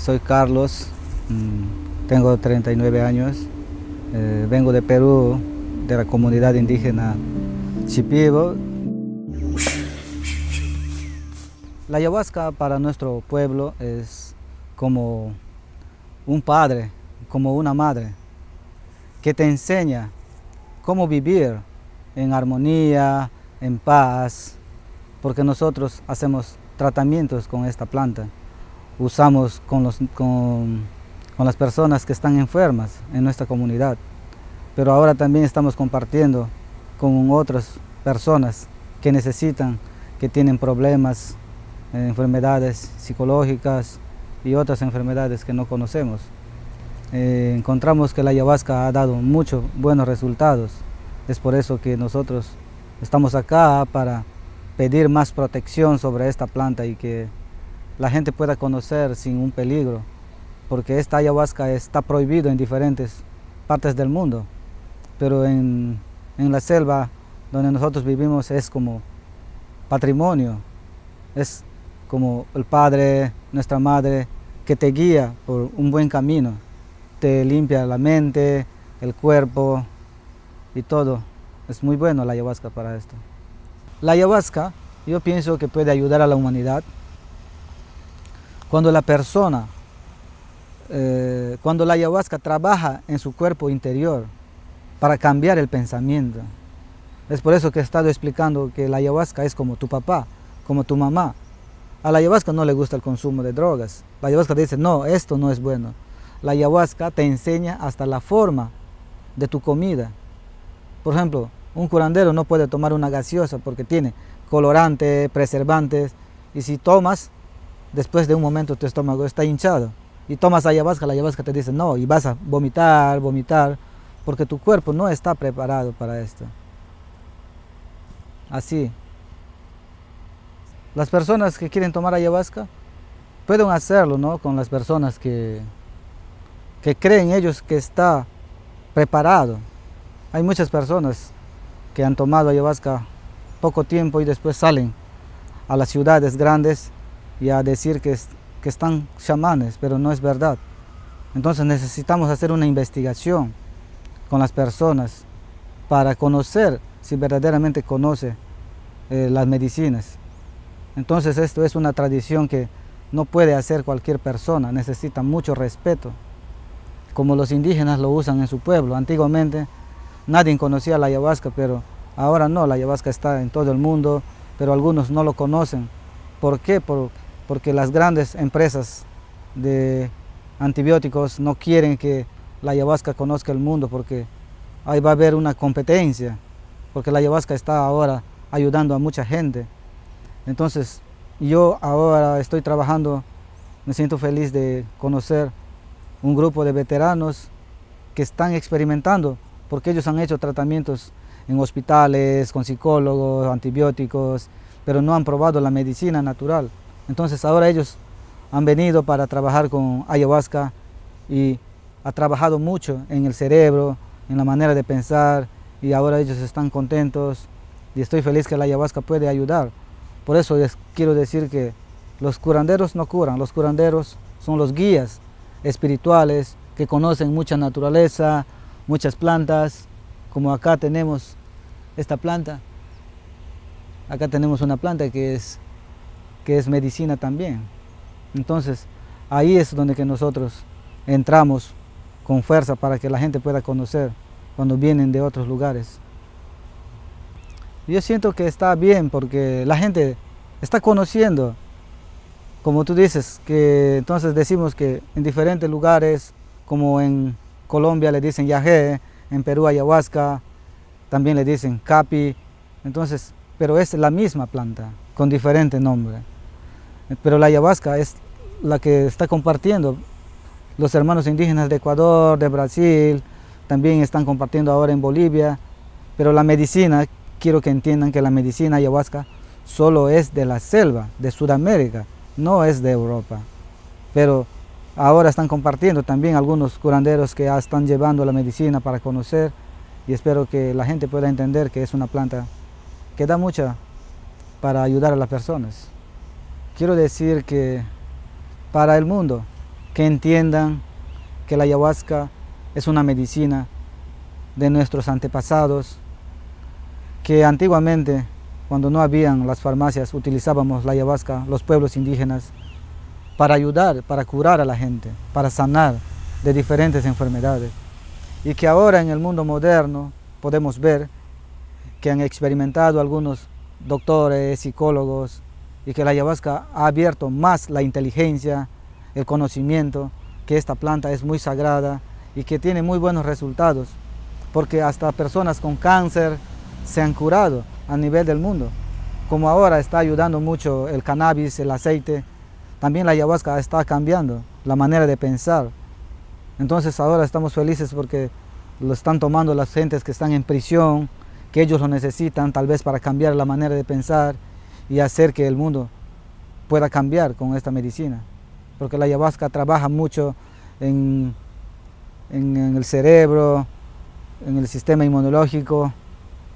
Soy Carlos, tengo 39 años, vengo de Perú, de la comunidad indígena Shipibo. La ayahuasca para nuestro pueblo es como un padre, como una madre, que te enseña cómo vivir en armonía, en paz, porque nosotros hacemos tratamientos con esta planta. Usamos con las personas que están enfermas en nuestra comunidad, pero ahora también estamos compartiendo con otras personas que necesitan, que tienen problemas, enfermedades psicológicas y otras enfermedades que no conocemos. Encontramos que la ayahuasca ha dado muchos buenos resultados. Es por eso que nosotros estamos acá para pedir más protección sobre esta planta y que la gente pueda conocer sin un peligro, porque esta ayahuasca está prohibido en diferentes partes del mundo, pero en la selva donde nosotros vivimos es como patrimonio, es como el padre, nuestra madre, que te guía por un buen camino, te limpia la mente, el cuerpo y todo. Es muy bueno la ayahuasca para esto. La ayahuasca, yo pienso que puede ayudar a la humanidad cuando la persona, cuando la ayahuasca trabaja en su cuerpo interior para cambiar el pensamiento. Es por eso que he estado explicando que la ayahuasca es como tu papá, como tu mamá. A la ayahuasca no le gusta el consumo de drogas. La ayahuasca dice, no, esto no es bueno. La ayahuasca te enseña hasta la forma de tu comida. Por ejemplo, un curandero no puede tomar una gaseosa porque tiene colorante, preservantes, y si tomas, después de un momento tu estómago está hinchado y tomas ayahuasca, la ayahuasca te dice no, y vas a vomitar, porque tu cuerpo no está preparado para esto. Así, las personas que quieren tomar ayahuasca pueden hacerlo, ¿no? Con las personas que creen ellos que está preparado. Hay muchas personas que han tomado ayahuasca poco tiempo y después salen a las ciudades grandes y a decir que están chamanes, pero no es verdad. Entonces necesitamos hacer una investigación con las personas para conocer si verdaderamente conoce las medicinas. Entonces esto es una tradición que no puede hacer cualquier persona, necesita mucho respeto, como los indígenas lo usan en su pueblo. Antiguamente nadie conocía la ayahuasca, pero ahora no, la ayahuasca está en todo el mundo, pero algunos no lo conocen. ¿Por qué? Porque las grandes empresas de antibióticos no quieren que la ayahuasca conozca el mundo, porque ahí va a haber una competencia, porque la ayahuasca está ahora ayudando a mucha gente. Entonces yo ahora estoy trabajando, me siento feliz de conocer un grupo de veteranos que están experimentando, porque ellos han hecho tratamientos en hospitales, con psicólogos, antibióticos, pero no han probado la medicina natural. Entonces ahora ellos han venido para trabajar con ayahuasca y ha trabajado mucho en el cerebro, en la manera de pensar, y ahora ellos están contentos y estoy feliz que la ayahuasca puede ayudar. Por eso les quiero decir que los curanderos no curan, los curanderos son los guías espirituales que conocen mucha naturaleza, muchas plantas, como acá tenemos esta planta. Acá tenemos una planta que es medicina también. Entonces, ahí es donde que nosotros entramos con fuerza para que la gente pueda conocer cuando vienen de otros lugares. Yo siento que está bien porque la gente está conociendo, como tú dices, que entonces decimos que en diferentes lugares, como en Colombia le dicen yagé, en Perú ayahuasca, también le dicen capi, entonces, pero es la misma planta, con diferente nombre. Pero la ayahuasca es la que está compartiendo los hermanos indígenas de Ecuador, de Brasil, también están compartiendo ahora en Bolivia, pero la medicina, quiero que entiendan que la medicina ayahuasca solo es de la selva, de Sudamérica, no es de Europa. Pero ahora están compartiendo también algunos curanderos que ya están llevando la medicina para conocer, y espero que la gente pueda entender que es una planta que da mucha para ayudar a las personas. Quiero decir que para el mundo, que entiendan que la ayahuasca es una medicina de nuestros antepasados, que antiguamente, cuando no habían las farmacias, utilizábamos la ayahuasca, los pueblos indígenas, para ayudar, para curar a la gente, para sanar de diferentes enfermedades. Y que ahora en el mundo moderno podemos ver que han experimentado algunos doctores, psicólogos, y que la ayahuasca ha abierto más la inteligencia, el conocimiento, que esta planta es muy sagrada y que tiene muy buenos resultados, porque hasta personas con cáncer se han curado a nivel del mundo. Como ahora está ayudando mucho el cannabis, el aceite, también la ayahuasca está cambiando la manera de pensar. Entonces ahora estamos felices porque lo están tomando las gentes que están en prisión, que ellos lo necesitan tal vez para cambiar la manera de pensar y hacer que el mundo pueda cambiar con esta medicina. Porque la ayahuasca trabaja mucho en el cerebro, en el sistema inmunológico.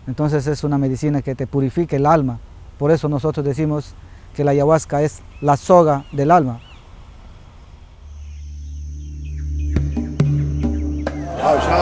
Entonces es una medicina que te purifica el alma. Por eso nosotros decimos que la ayahuasca es la soga del alma. Chao, chao.